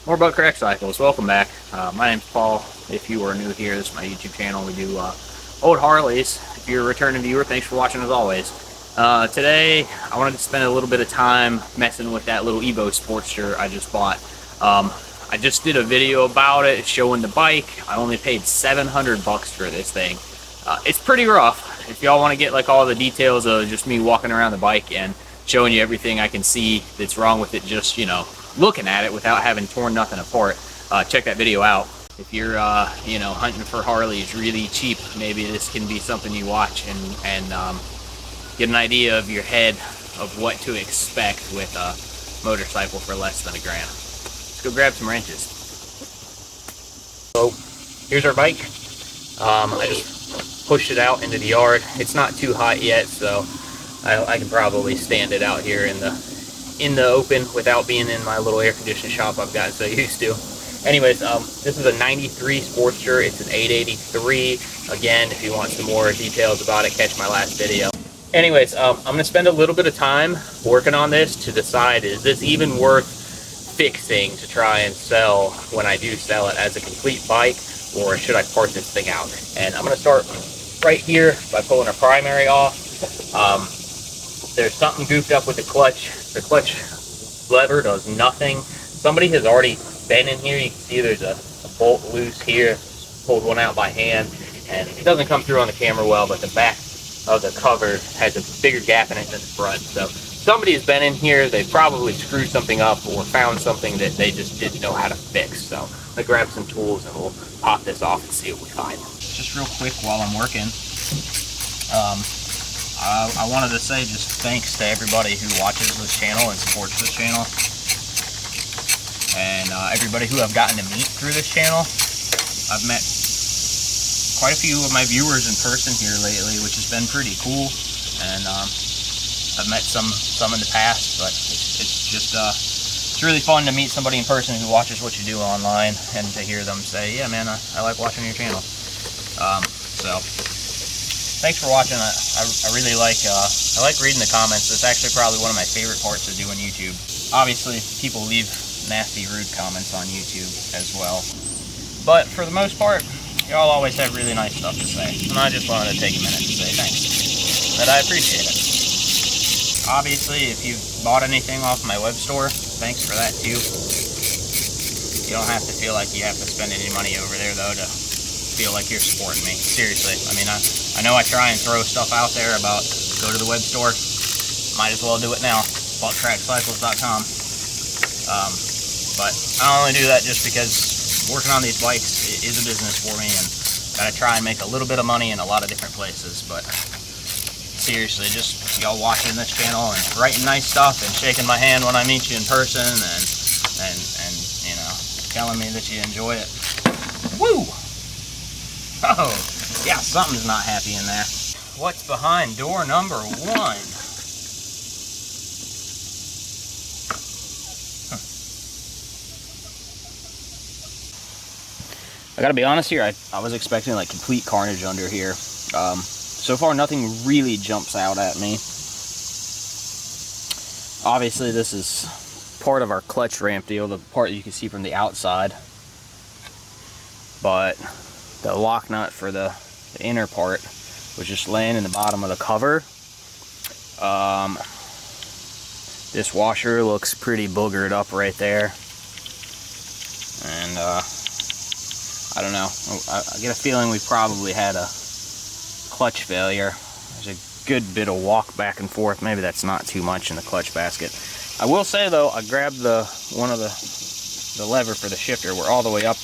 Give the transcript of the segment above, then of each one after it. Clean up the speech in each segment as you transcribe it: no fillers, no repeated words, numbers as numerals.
More about Crack Cycles. Welcome back. My name's Paul. If you are new here, this is my YouTube channel. We do old Harleys. If you're a returning viewer, thanks for watching as always. Today, I wanted to spend a little bit of time messing with that little Evo Sportster I just bought. I just did a video about it, showing the bike. I only paid $700 for this thing. It's pretty rough. If y'all want to get like all the details of just me walking around the bike and showing you everything I can see that's wrong with it, just, you know, looking at it without having torn nothing apart, check that video out. If you're you know, hunting for Harleys really cheap, maybe this can be something you watch and get an idea of your head of what to expect with a motorcycle for less than $1,000. Let's go grab some wrenches. So here's our bike. I just pushed it out into the yard. It's not too hot yet, so I can probably stand it out here in the open without being in my little air conditioning shop I've gotten so used to. Anyways, this is a 93 Sportster. It's an 883. Again, if you want some more details about it, catch my last video. Anyways, I'm going to spend a little bit of time working on this to decide, is this even worth fixing to try and sell when I do sell it as a complete bike, or should I part this thing out? And I'm going to start right here by pulling our primary off. There's something goofed up with the clutch. The clutch lever does nothing. Somebody has already been in here. You can see there's a bolt loose here. Pulled one out by hand, and it doesn't come through on the camera well, but the back of the cover has a bigger gap in it than the front. So somebody has been in here. They probably screwed something up or found something that they just didn't know how to fix. So I'm gonna grab some tools and we'll pop this off and see what we find. Just real quick while I'm working, I wanted to say just thanks to everybody who watches this channel and supports this channel, and everybody who I've gotten to meet through this channel. I've met quite a few of my viewers in person here lately, which has been pretty cool, and I've met some in the past, but it's just it's really fun to meet somebody in person who watches what you do online and to hear them say, yeah man, I like watching your channel. So thanks for watching. I really like I like reading the comments. It's actually probably one of my favorite parts of doing YouTube. Obviously, people leave nasty, rude comments on YouTube as well, but for the most part, y'all always have really nice stuff to say, and I just wanted to take a minute to say thanks. That I appreciate it. Obviously, if you've bought anything off my web store, thanks for that too. You don't have to feel like you have to spend any money over there though to feel like you're supporting me. Seriously, I mean, I know I try and throw stuff out there about go to the web store. Might as well do it now. Crackcycles.com. But I only do that just because working on these bikes is a business for me, and gotta try and make a little bit of money in a lot of different places. But seriously, just y'all watching this channel and writing nice stuff and shaking my hand when I meet you in person, and you know, telling me that you enjoy it. Woo! Oh, yeah, something's not happy in there. What's behind door number 1? I gotta be honest here, I was expecting like complete carnage under here. So far, nothing really jumps out at me. Obviously, this is part of our clutch ramp deal, the part you can see from the outside. But the lock nut for the inner part was just laying in the bottom of the cover. This washer looks pretty boogered up right there. And I don't know, I get a feeling we probably had a clutch failure. There's a good bit of walk back and forth. Maybe that's not too much in the clutch basket. I will say though, I grabbed one of the lever for the shifter. We're all the way up.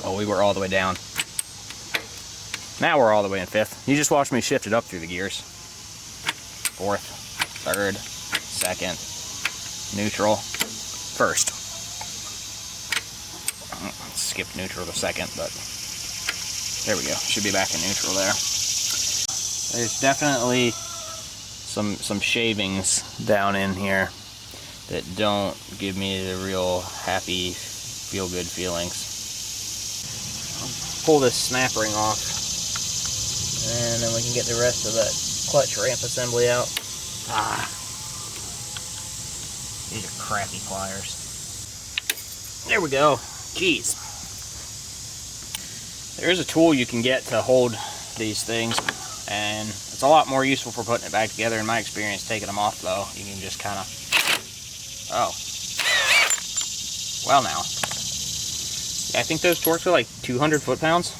Oh, we were all the way down. Now we're all the way in 5th. You just watched me shift it up through the gears. 4th, 3rd, 2nd, neutral, 1st. Skipped neutral to 2nd, but there we go. Should be back in neutral there. There's definitely some shavings down in here that don't give me the real happy, feel-good feelings. I'll pull this snap ring off, and then we can get the rest of that clutch ramp assembly out. These are crappy pliers. There we go. Jeez. There's a tool you can get to hold these things, and it's a lot more useful for putting it back together. In my experience, taking them off though, you can just kind of, oh, well now. Yeah, I think those Torx are like 200 foot-pounds.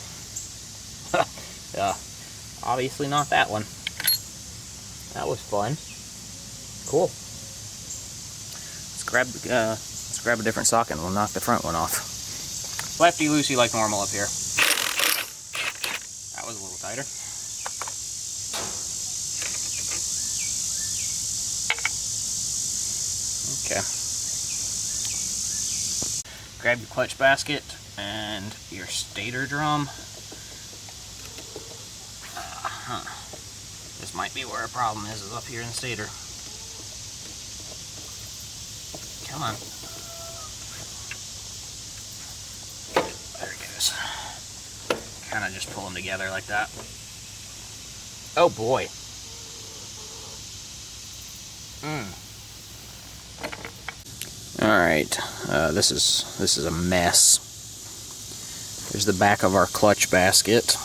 Obviously not that one. That was fun. Cool. Let's grab a different socket and we'll knock the front one off. Lefty loosey like normal up here. That was a little tighter. Okay. Grab your clutch basket and your stator drum. This might be where a problem is up here in the stator. Come on. There it goes. Kind of just pull them together like that. Oh boy. Alright, this is a mess. There's the back of our clutch basket.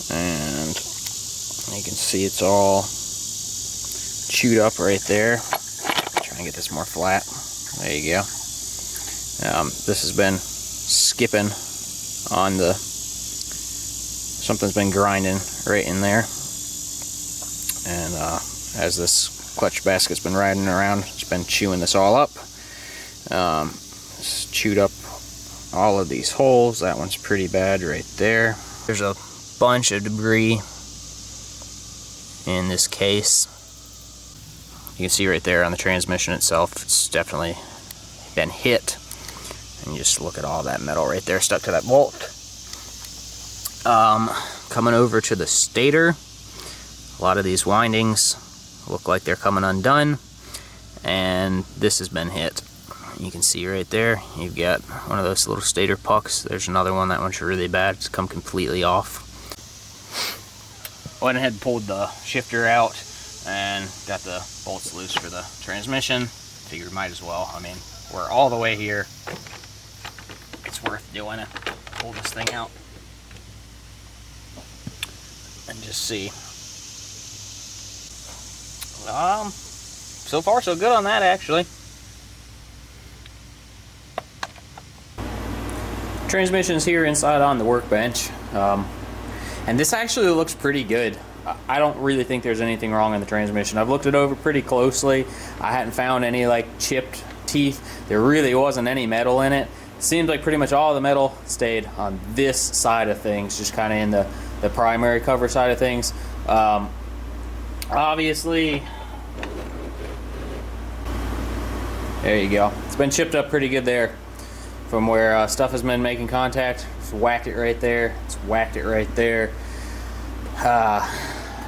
And you can see it's all chewed up right there. Try and get this more flat. There you go. This has been skipping on the, something's been grinding right in there. And as this clutch basket's been riding around, it's been chewing this all up. It's chewed up all of these holes. That one's pretty bad right there. There's a bunch of debris in this case. You can see right there on the transmission itself, it's definitely been hit. And you just look at all that metal right there stuck to that bolt. Coming over to the stator, a lot of these windings look like they're coming undone, and this has been hit. You can see right there, you've got one of those little stator pucks. There's another one, that one's really bad. It's come completely off. Went ahead and pulled the shifter out and got the bolts loose for the transmission. Figured might as well. I mean, we're all the way here. It's worth doing it. Pull this thing out and just see. So far so good on that, actually. Transmission's here inside on the workbench, and this actually looks pretty good. I don't really think there's anything wrong in the transmission. I've looked it over pretty closely. I hadn't found any like chipped teeth. There really wasn't any metal in it. Seems like pretty much all the metal stayed on this side of things, just kind of in the primary cover side of things. Obviously, there you go. It's been chipped up pretty good there from where stuff has been making contact. It's whacked it right there. It's whacked it right there.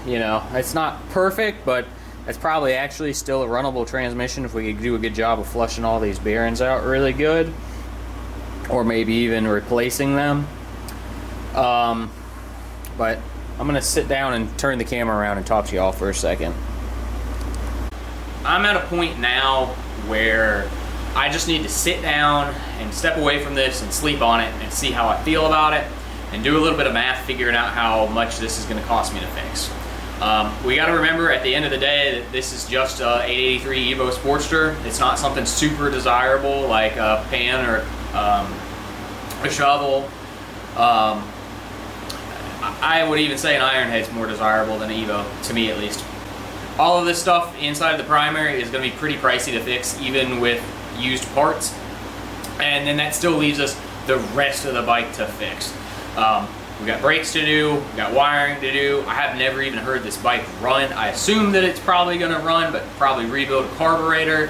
You know, it's not perfect, but it's probably actually still a runnable transmission if we could do a good job of flushing all these bearings out really good, or maybe even replacing them. But I'm gonna sit down and turn the camera around and talk to y'all for a second. I'm at a point now where I just need to sit down and step away from this and sleep on it and see how I feel about it and do a little bit of math figuring out how much this is going to cost me to fix. We got to remember at the end of the day that this is just a 883 Evo Sportster. It's not something super desirable like a pan or a shovel. I would even say an iron head's more desirable than an Evo, to me at least. All of this stuff inside of the primary is going to be pretty pricey to fix, even with used parts. And then that still leaves us the rest of the bike to fix. We got brakes to do, we got wiring to do. I have never even heard this bike run. I assume that it's probably going to run, but probably rebuild a carburetor.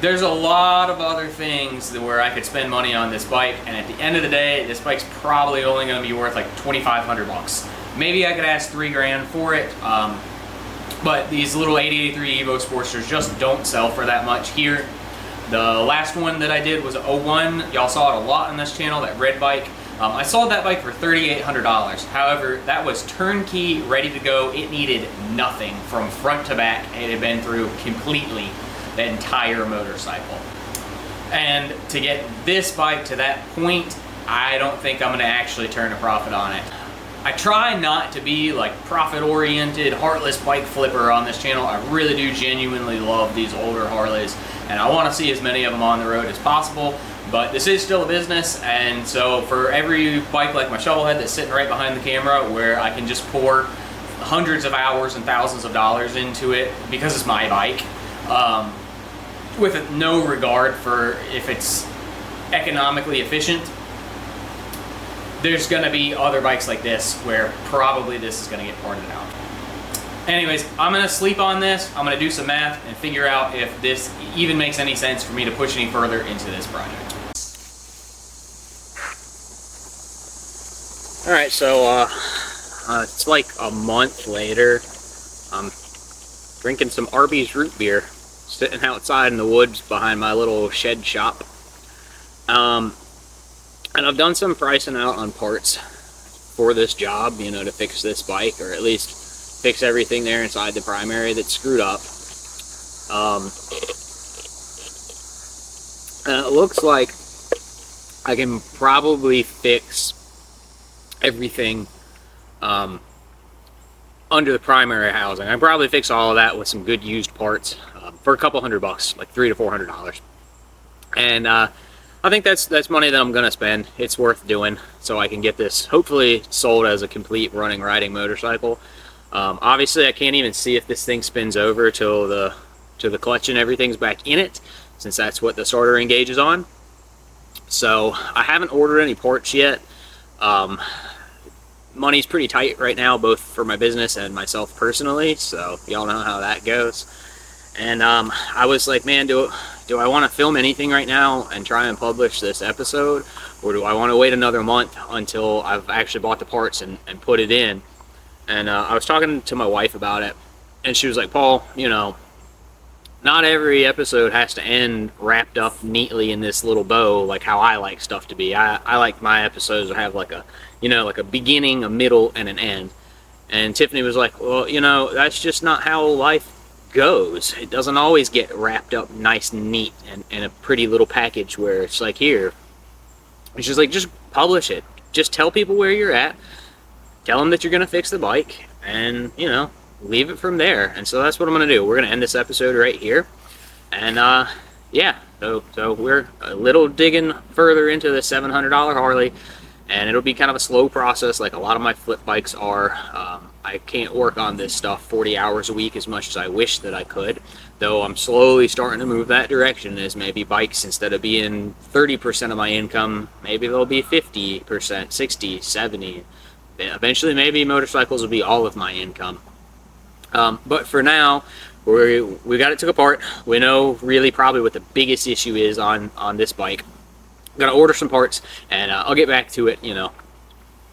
There's a lot of other things where I could spend money on this bike, and at the end of the day, this bike's probably only going to be worth like $2,500. Maybe I could ask $3 grand for it, but these little 883 Evo Sportsters just don't sell for that much here. The last one that I did was a 01. Y'all saw it a lot on this channel, that red bike. I sold that bike for $3,800. However, that was turnkey, ready to go. It needed nothing from front to back. It had been through completely the entire motorcycle. And to get this bike to that point, I don't think I'm gonna actually turn a profit on it. I try not to be like profit-oriented, heartless bike flipper on this channel. I really do genuinely love these older Harleys, and I want to see as many of them on the road as possible. But this is still a business, and so for every bike like my Shovelhead that's sitting right behind the camera, where I can just pour hundreds of hours and thousands of dollars into it because it's my bike, with no regard for if it's economically efficient, there's gonna be other bikes like this where probably this is gonna get ported out. Anyways, I'm gonna sleep on this, I'm gonna do some math and figure out if this even makes any sense for me to push any further into this project. Alright, so it's like a month later. I'm drinking some Arby's root beer, sitting outside in the woods behind my little shed shop. And I've done some pricing out on parts for this job, you know, to fix this bike, or at least fix everything there inside the primary that's screwed up. And it looks like I can probably fix everything under the primary housing. I can probably fix all of that with some good used parts for a couple $100, like $300 to $400. And I think that's money that I'm gonna spend. It's worth doing, so I can get this hopefully sold as a complete running riding motorcycle. Obviously, I can't even see if this thing spins over till the clutch and everything's back in it, since that's what the soldering gauge is on. So I haven't ordered any parts yet. Money's pretty tight right now, both for my business and myself personally, so y'all know how that goes. And I was like, man, do I want to film anything right now and try and publish this episode, or do I want to wait another month until I've actually bought the parts and put it in? And I was talking to my wife about it, and she was like, Paul, you know, not every episode has to end wrapped up neatly in this little bow like how I like stuff to be. I like my episodes to have like a, you know, like a beginning, a middle, and an end. And Tiffany was like, well, you know, that's just not how life goes. It doesn't always get wrapped up nice and neat and in a pretty little package where it's like, here. And she's like, just publish it. Just tell people where you're at. Tell them that you're going to fix the bike, and, you know, leave it from there. And so that's what I'm going to do. We're going to end this episode right here. And, yeah, so we're a little digging further into the $700 Harley, and it'll be kind of a slow process like a lot of my flip bikes are. I can't work on this stuff 40 hours a week as much as I wish that I could, though I'm slowly starting to move that direction, as maybe bikes, instead of being 30% of my income, maybe they'll be 50%, 60, 70. Eventually, maybe motorcycles will be all of my income. But for now, we got it took apart. We know really probably what the biggest issue is on this bike. I'm gonna order some parts, and I'll get back to it, you know,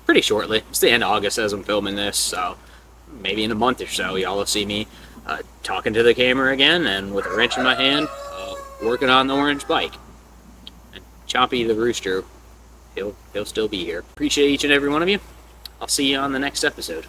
pretty shortly. It's the end of August as I'm filming this, so maybe in a month or so y'all will see me talking to the camera again, and with a wrench in my hand, working on the orange bike. And Chompy the rooster, he'll still be here. Appreciate each and every one of you. I'll see you on the next episode.